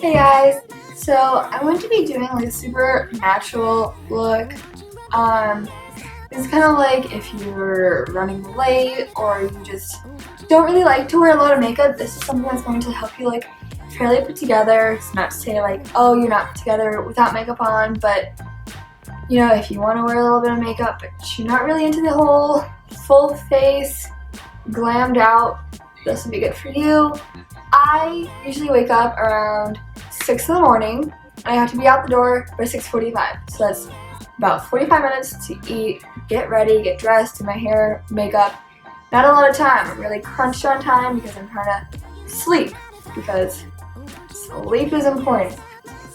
Hey guys, so I'm going to be doing like a super natural look. It's kind of like if you're running late or you just don't really like to wear a lot of makeup, this is something that's going to help you like fairly put together. It's not to say like, oh, you're not put together without makeup on, but you know, if you want to wear a little bit of makeup but you're not really into the whole full face, glammed out, this would be good for you. I usually wake up around 6 in the morning and I have to be out the door by 6:45. So that's about 45 minutes to eat, get ready, get dressed, do my hair, makeup. Not a lot of time. I'm really crunched on time because I'm trying to sleep because sleep is important.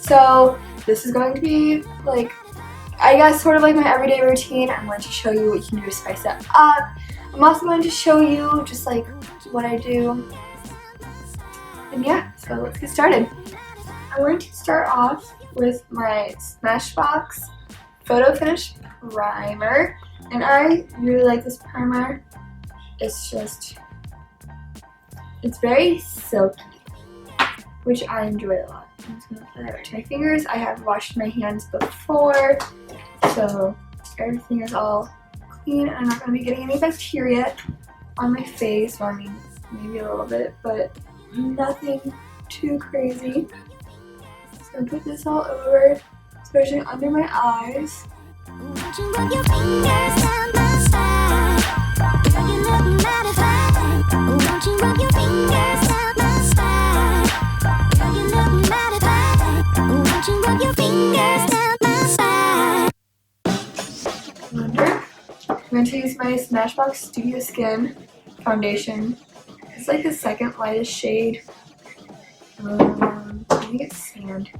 So this is going to be like, I guess sort of like my everyday routine. I'm going to show you what you can do to spice it up. I'm also going to show you just like what I do. And yeah, so let's get started. I'm going to start off with my Smashbox Photo Finish Primer. And I really like this primer. It's very silky, which I enjoy a lot. I'm just going to apply that to my fingers. I have washed my hands before, so everything is all clean. I'm not going to be getting any bacteria on my face. Well, I mean, maybe a little bit, but nothing too crazy. So I put this all over, especially under my eyes. I'm going to use my Smashbox Studio Skin foundation. It's like the second lightest shade. I think it's Sand.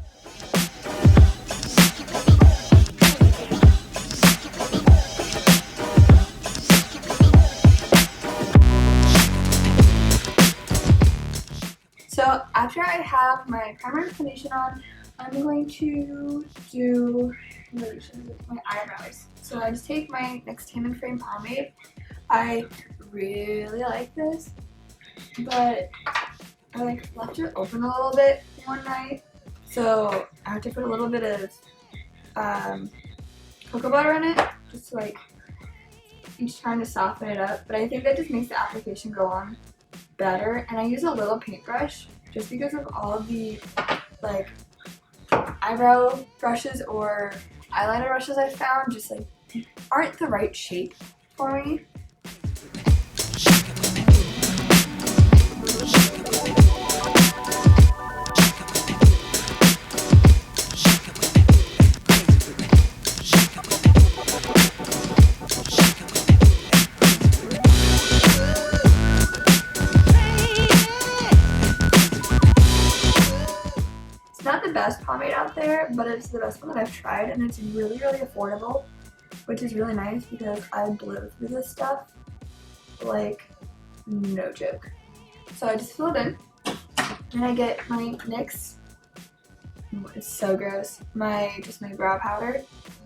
So after I have my primer and foundation on, I'm going to do my eyebrows. So I just take my NYX Tan & Frame pomade. I really like this, but I like left it open a little bit one night, so I have to put a little bit of cocoa butter in it, just to like each time to soften it up. But I think that just makes the application go on better. And I use a little paintbrush just because of all of the like eyebrow brushes or eyeliner brushes I found just like aren't the right shape for me. Not the best pomade out there, but it's the best one that I've tried, and it's really, really affordable, which is really nice because I blow through this stuff like no joke. So I just fill it in, and I get my NYX, it's so gross, my brow powder,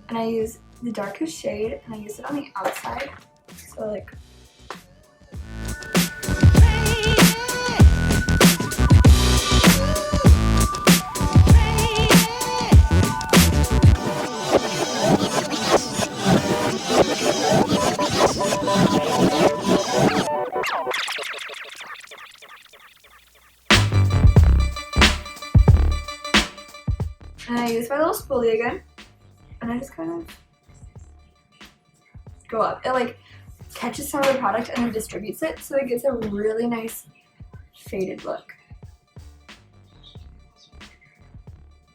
and I use the darkest shade, and I use it on the outside, so like and I use my little spoolie again, and I just kind of go up. It like catches some of the product and then distributes it, so it gets a really nice faded look.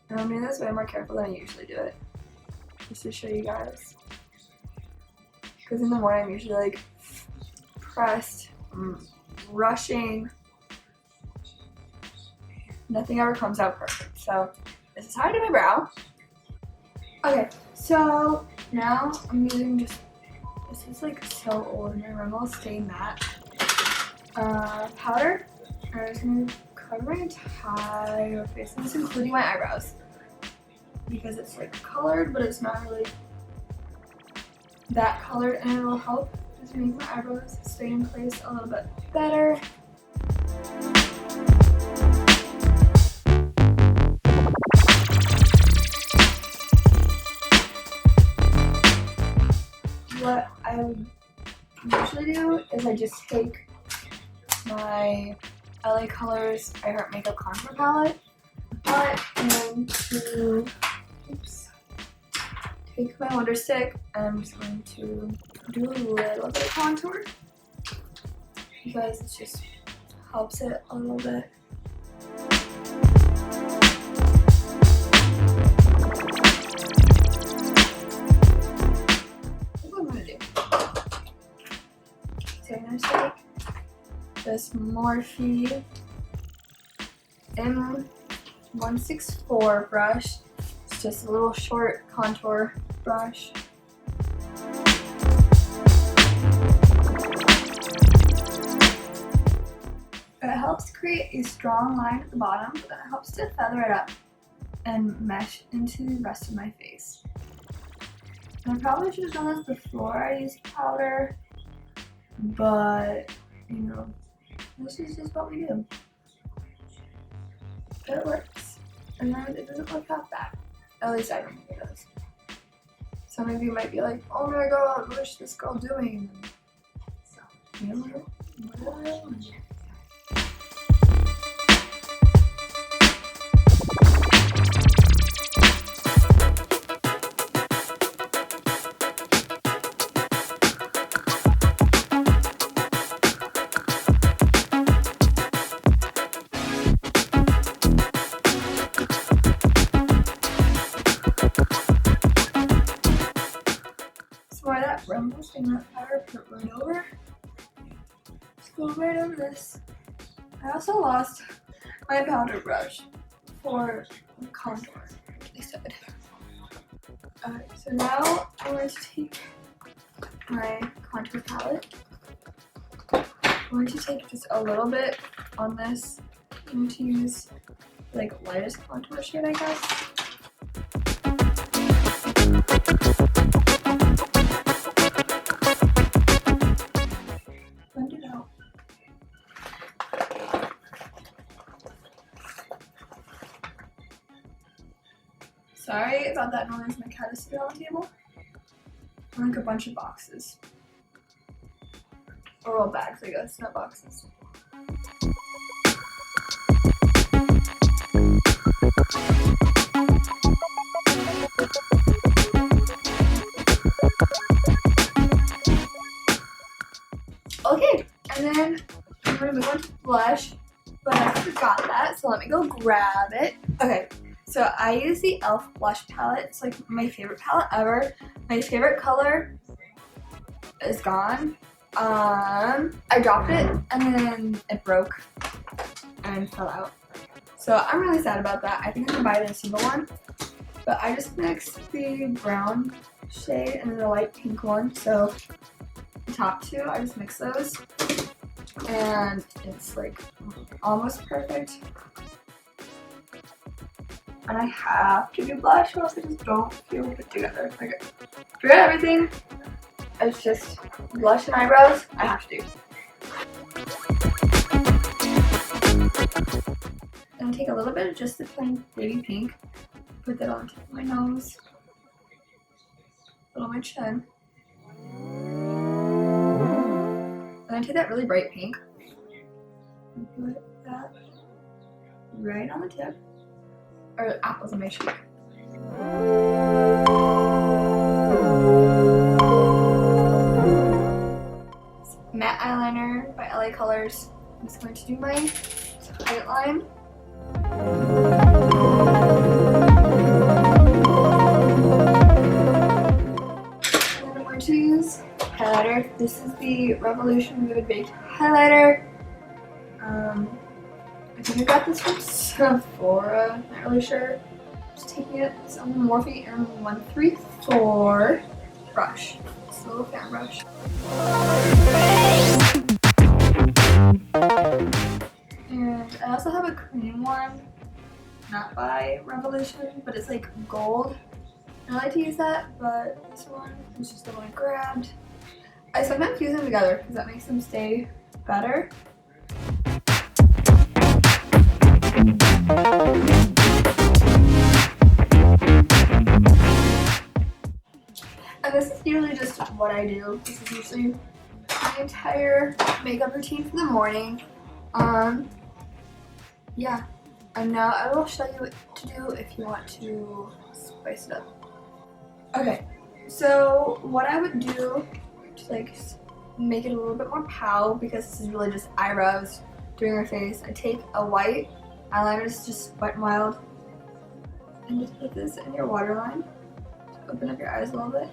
And I'm doing this way more careful than I usually do it, just to show you guys. Because in the morning I'm usually like pressed, rushing. Nothing ever comes out perfect. So this is how I do my brow. Okay, so now I'm using just, this is like so old, my Rimmel Stay Matte powder. I'm just going to cover my entire face, and this including my eyebrows, because it's like colored, but it's not really that colored, and it will help just make my eyebrows stay in place a little bit better. is I just take my LA Colors I Heart Makeup Contour Palette, and to take my Wonder Stick, and I'm just going to do a little bit of contour because it just helps it a little bit. What I'm gonna do. So I'm gonna take this Morphe M164 brush. It's just a little short contour brush. It helps create a strong line at the bottom, but then it helps to feather it up and mesh into the rest of my face. And I probably should have done this before I used powder, but you know, this is just what we do. It works, and then it doesn't look that bad. At least I don't think it does. Some of you might be like, "Oh my god, what is this girl doing?" So, you know, whatever. For that rumble thing, that powder put right over. Just go right over this. I also lost my powder brush for contour, they said. Alright, so now I'm going to take my contour palette. I'm going to take just a little bit on this. I'm going to use like lightest contour shade, I guess. Blend it out. Sorry about that noise, my cat is sitting on the table. Or like a bunch of boxes. Or all bags, I guess, not boxes. Okay, and then I'm gonna move on to blush, but I forgot that, so let me go grab it. Okay, so I use the e.l.f. blush palette. It's like my favorite palette ever. My favorite color is gone. I dropped it and then it broke and fell out. So I'm really sad about that. I think I'm gonna buy it in a single one. But I just mixed the brown shade and the light pink one. So the top two, I just mixed those. And it's like almost perfect. And I have to do blush or else I just don't feel put together. Like, forget everything. It's just blush and eyebrows. I have to do. I'm gonna take a little bit of just the plain baby pink, put that on top of my nose, on my chin. I'm gonna take that really bright pink and put that right on the tip, or the apples on my cheek. Matte eyeliner by LA Colors. I'm just going to do my highlight line. And then I'm going to use highlighter. This is the Revolution Vivid Baked Highlighter. I think I got this from Sephora, not really sure. Just taking it, it's on the Morphe M134 brush. It's a little fan brush. And I also have a cream one, not by Revolution, but it's like gold. I like to use that, but this one is just the one I grabbed. I sometimes use them together because that makes them stay better. And this is usually just what I do. This is usually my entire makeup routine for the morning. Yeah, and now I will show you what to do if you want to spice it up. Okay, so what I would do to like make it a little bit more pow, because this is really just eyebrows doing your face, I take a white eyeliner, this is just Wet n Wild, and just put this in your waterline to open up your eyes a little bit.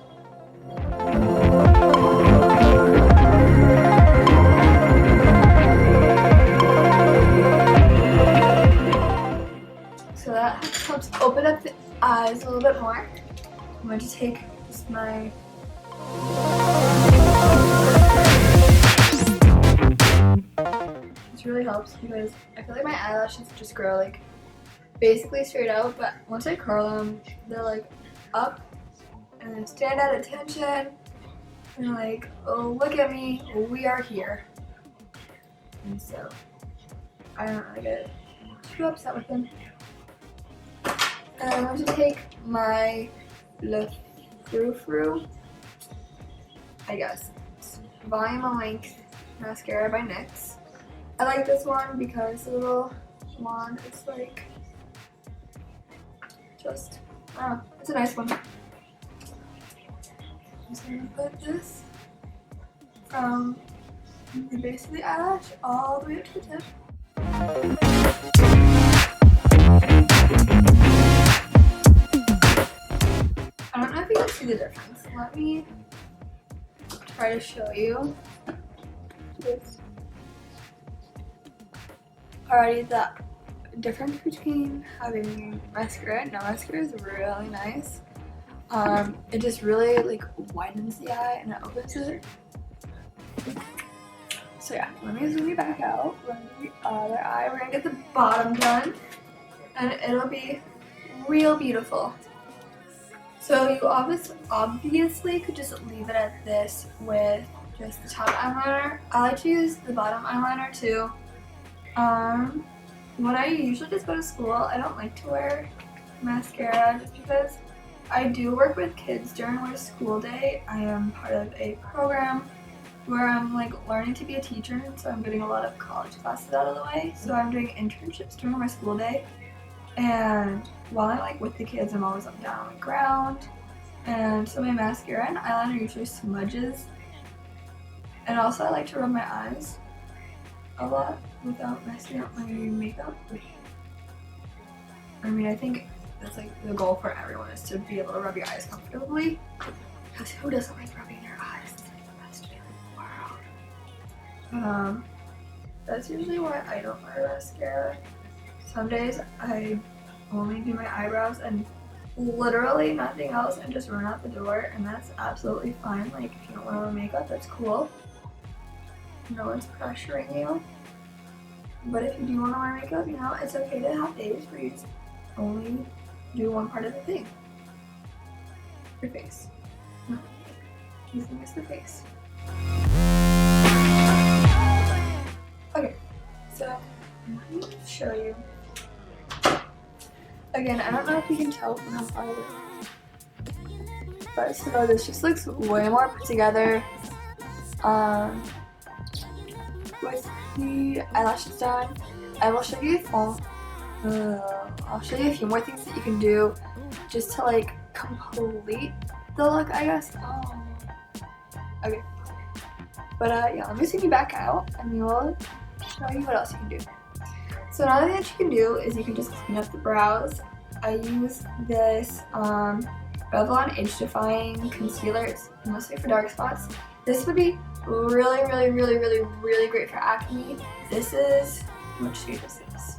So that helps open up the eyes a little bit more. I'm going to take just my this really helps because I feel like my eyelashes just grow like basically straight out, but once I curl them, they're like up and then stand at attention and like, oh, look at me, we are here. And so I don't really get too upset with them. And I'm going to take my Le Frou Frou, I guess, Volume and Length Mascara by NYX. I like this one because the little wand, it's like, just, I don't know, it's a nice one. I'm just gonna put this from the base of the eyelash all the way up to the tip. I don't know if you can see the difference. Let me try to show you this. Alrighty, the difference between having mascara and no mascara is really nice. It just really like widens the eye and it opens it. So yeah, let me zoom you back out. Run the other eye. We're gonna get the bottom done, and it'll be real beautiful. So you obviously could just leave it at this with just the top eyeliner. I like to use the bottom eyeliner too. When I usually just go to school, I don't like to wear mascara just because I do work with kids during my school day. I am part of a program where I'm like learning to be a teacher, and so I'm getting a lot of college classes out of the way. So I'm doing internships during my school day, and while I'm like with the kids, I'm always up down on the ground, and so my mascara and eyeliner usually smudges. And also I like to rub my eyes a lot without messing up my makeup. I mean, I think that's like the goal for everyone, is to be able to rub your eyes comfortably, because who doesn't like rubbing your eyes? It's like the best feeling in the world. That's usually why I don't wear mascara. Some days I only do my eyebrows and literally nothing else and just run out the door, and that's absolutely fine. Like, if you don't want to wear makeup, that's cool. No one's pressuring you. But if you do want to wear makeup, you know, it's okay to have days where you only do one part of the thing. Your face. No. You think it's the face. Okay, so let me show you. Again, I don't know if you can tell from how far it is, but so this just looks way more put together. With the eyelashes done, I will show you I'll show you a few more things that you can do just to like complete the look, I guess. Okay. But yeah, let me send you back out and we will show you what else you can do. So another thing that you can do is you can just clean up the brows. I use this Revlon Age Defying Concealer. It's mostly for dark spots. This would be really great for acne. This is, what shade is this?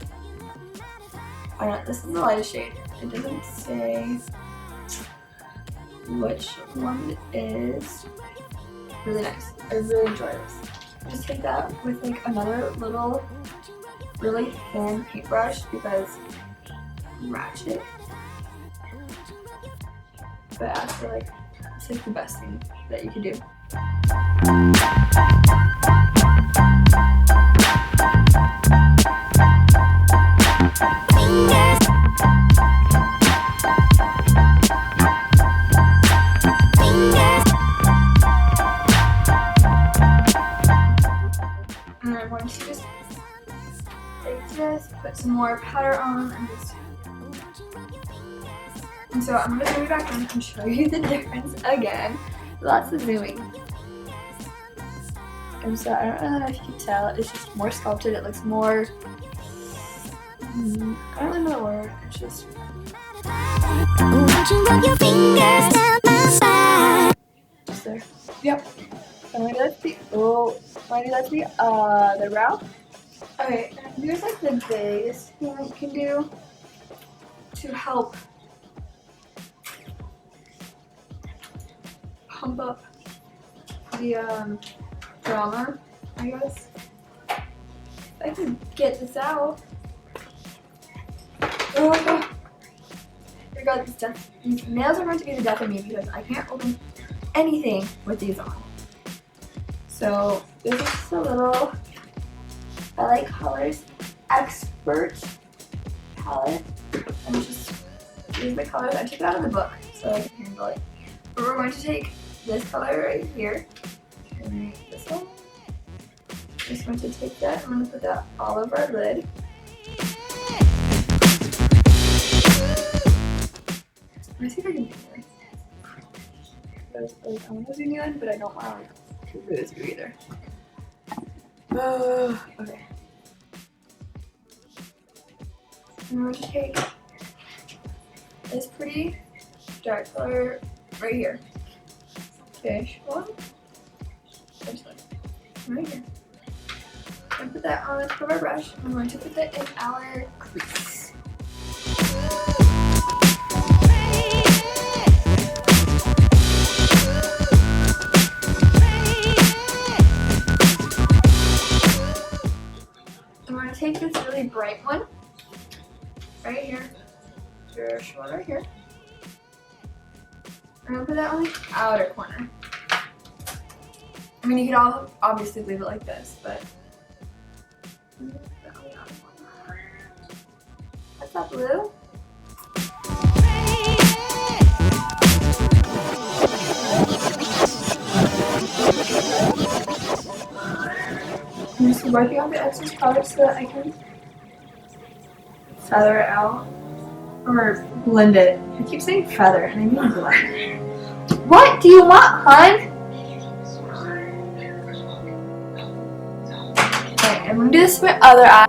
I don't know, this is the lightest shade. It doesn't say which one it is. Really nice. I really enjoy this. Just take that with like another little really thin paintbrush because ratchet. But I feel like it's like the best thing that you can do. more powder on and so I'm gonna zoom back in and show you the difference again. Lots of zooming. And so I don't know if you can tell, it's just more sculpted. It looks more, I don't really know the word, it's just. Just there. Yep. So maybe that's the route. Okay, and here's like the biggest thing that you can do to help pump up the drama, I guess. If I can get this out. Oh my god, these nails are going to be the death of me because I can't open anything with these on. So this is just a little LA Colors Expert palette. And just use the colors. I took it out of the book so I can handle it. But we're going to take this color right here and this one. Just going to take that. I'm going to put that all over our lid. Let me see if I can do this. I want to zoom you in, but I don't want to lose you either. Okay. I'm going to take this pretty dark color right here. Fish one. Fish one. Right here. I'm going to put that on the tip of our brush. I'm going to put that in our crease. I'm going to take this really bright one right here. Fish one right here. I'm going to put that on the outer corner. I mean, you could all obviously leave it like this, but what's that blue? I'm just wiping out the excess product so that I can feather it out or blend it. I keep saying feather and I mean blend. What do you want, hun? Okay, I'm gonna do this with my other eye.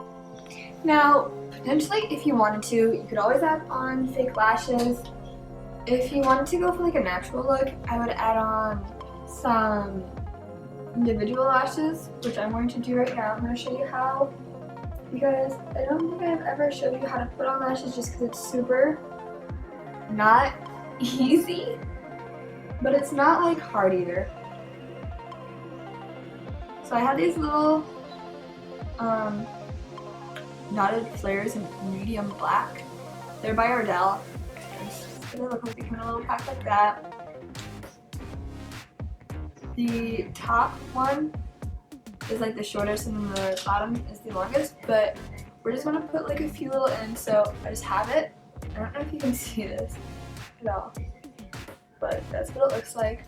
Now, potentially, if you wanted to, you could always add on fake lashes. If you wanted to go for like a natural look, I would add on some individual lashes, which I'm going to do right now. I'm going to show you how, because I don't think I've ever showed you how to put on lashes just because it's super not easy, but it's not like hard either. So I have these little knotted flares in medium black. They're by Ardell. They look like they come in a little pack like that. The top one is like the shortest and then the bottom is the longest, but we're just gonna put like a few little in. So I just have it. I don't know if you can see this at all, but that's what it looks like.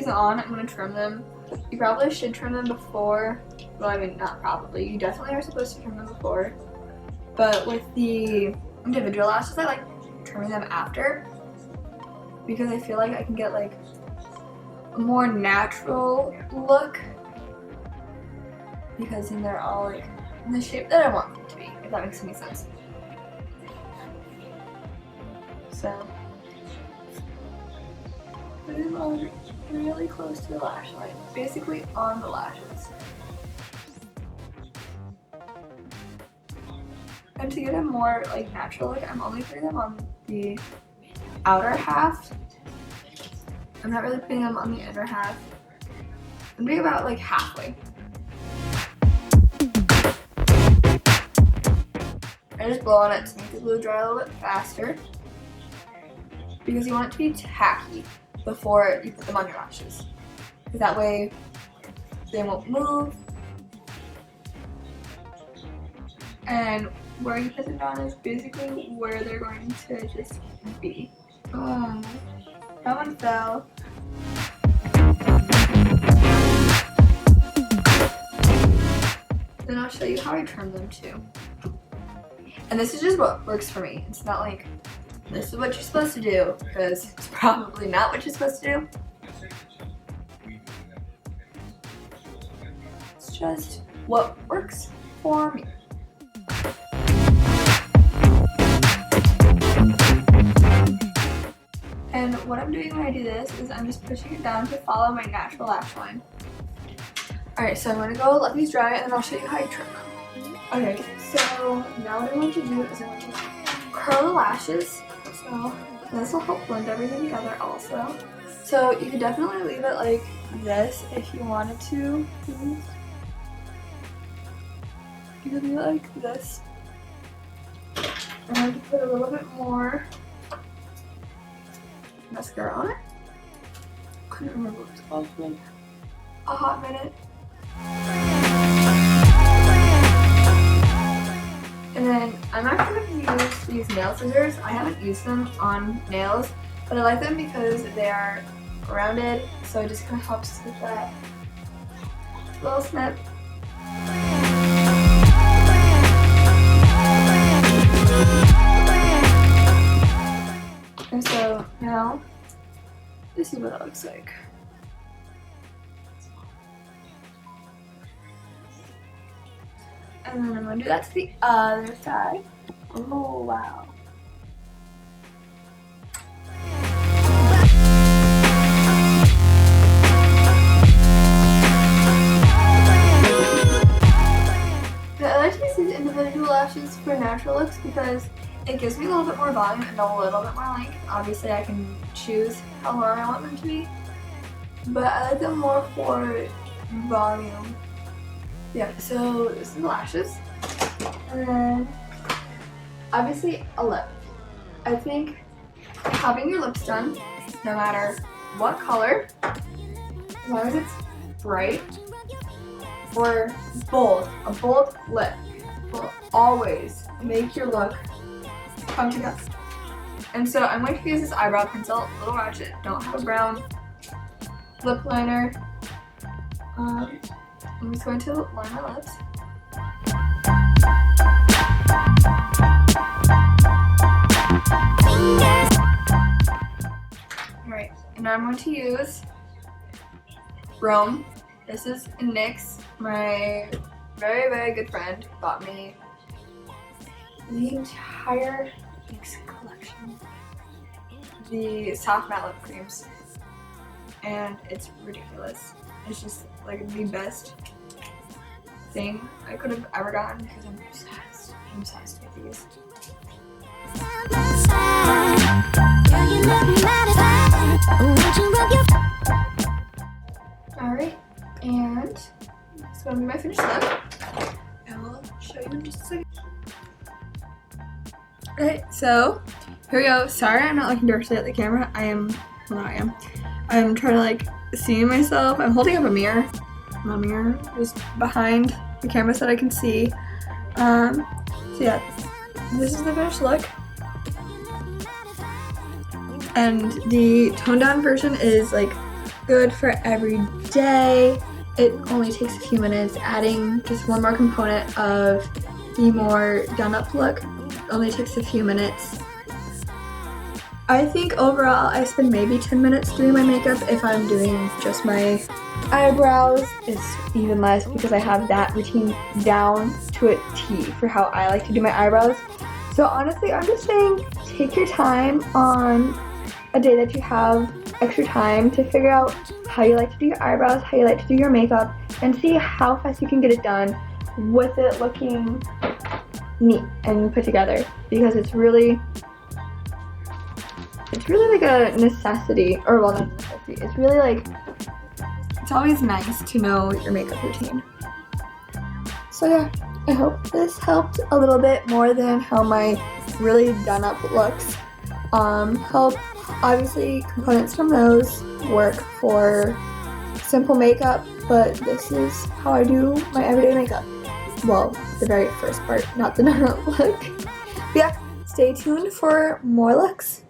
On, I'm going to trim them. You probably should trim them before. Well, I mean, not probably. You definitely are supposed to trim them before. But with the individual lashes, I like trimming them after because I feel like I can get like a more natural look because then they're all like in the shape that I want them to be, if that makes any sense. So put them on really close to the lash line, basically on the lashes. And to get a more like natural look, I'm only putting them on the outer half. I'm not really putting them on the inner half. I'm doing about like halfway. I just blow on it to make the glue dry a little bit faster because you want it to be tacky before you put them on your lashes. because that way they won't move. And where you put them down is basically where they're going to just be. Oh, that one fell. Then I'll show you how I trim them too. And this is just what works for me. It's not like this is what you're supposed to do, because it's probably not what you're supposed to do. It's just what works for me. And what I'm doing when I do this is I'm just pushing it down to follow my natural lash line. Alright, so I'm going to go let these dry and then I'll show you how I trim them. Okay, so now what I'm going to do is I'm going to curl the lashes. So this will help blend everything together also. So you could definitely leave it like this if you wanted to. You could leave it like this. I'm going to put a little bit more mascara on it. Couldn't remember what it's called for like a hot minute. And then I'm actually going to use these nail scissors. I haven't used them on nails, but I like them because they are rounded, so it just kind of helps with that little snip. And so now, this is what it looks like. And then I'm going to do that to the other side. Oh, wow. I like to use these individual lashes for natural looks because it gives me a little bit more volume and a little bit more length. Obviously, I can choose how long I want them to be, but I like them more for volume. Yeah, so this is the lashes. And then, obviously, a lip. I think having your lips done, no matter what color, as long as it's bright or bold, a bold lip will always make your look come together. And so I'm going to use this eyebrow pencil, little ratchet, don't have a brown lip liner. I'm just going to line my lips. Alright, and now I'm going to use Rome. This is NYX, my very, very good friend, bought me the entire NYX collection. The soft matte lip creams. And it's ridiculous. It's just like the best thing I could have ever gotten because I'm obsessed. I'm obsessed with these. Alright, and it's gonna be my finished look. And I'll show you in just a second. Alright, so here we go. Sorry I'm not looking directly at the camera. I'm trying to like see myself. I'm holding up a mirror. Not a mirror, just behind the camera so that I can see. So yeah, this is the finished look. And the toned down version is like good for every day. It only takes a few minutes. Adding just one more component of the more done up look only takes a few minutes. I think overall I spend maybe 10 minutes doing my makeup. If I'm doing just my eyebrows, it's even less because I have that routine down to a T for how I like to do my eyebrows. So honestly, I'm just saying take your time on a day that you have extra time to figure out how you like to do your eyebrows, how you like to do your makeup, and see how fast you can get it done with it looking neat and put together, because it's really like a necessity, or well, not necessity, it's really like, it's always nice to know your makeup routine. So yeah, I hope this helped a little bit more than how my really done up looks help. Obviously, components from those work for simple makeup, but this is how I do my everyday makeup. Well, the very first part, not the no look. But yeah, stay tuned for more looks.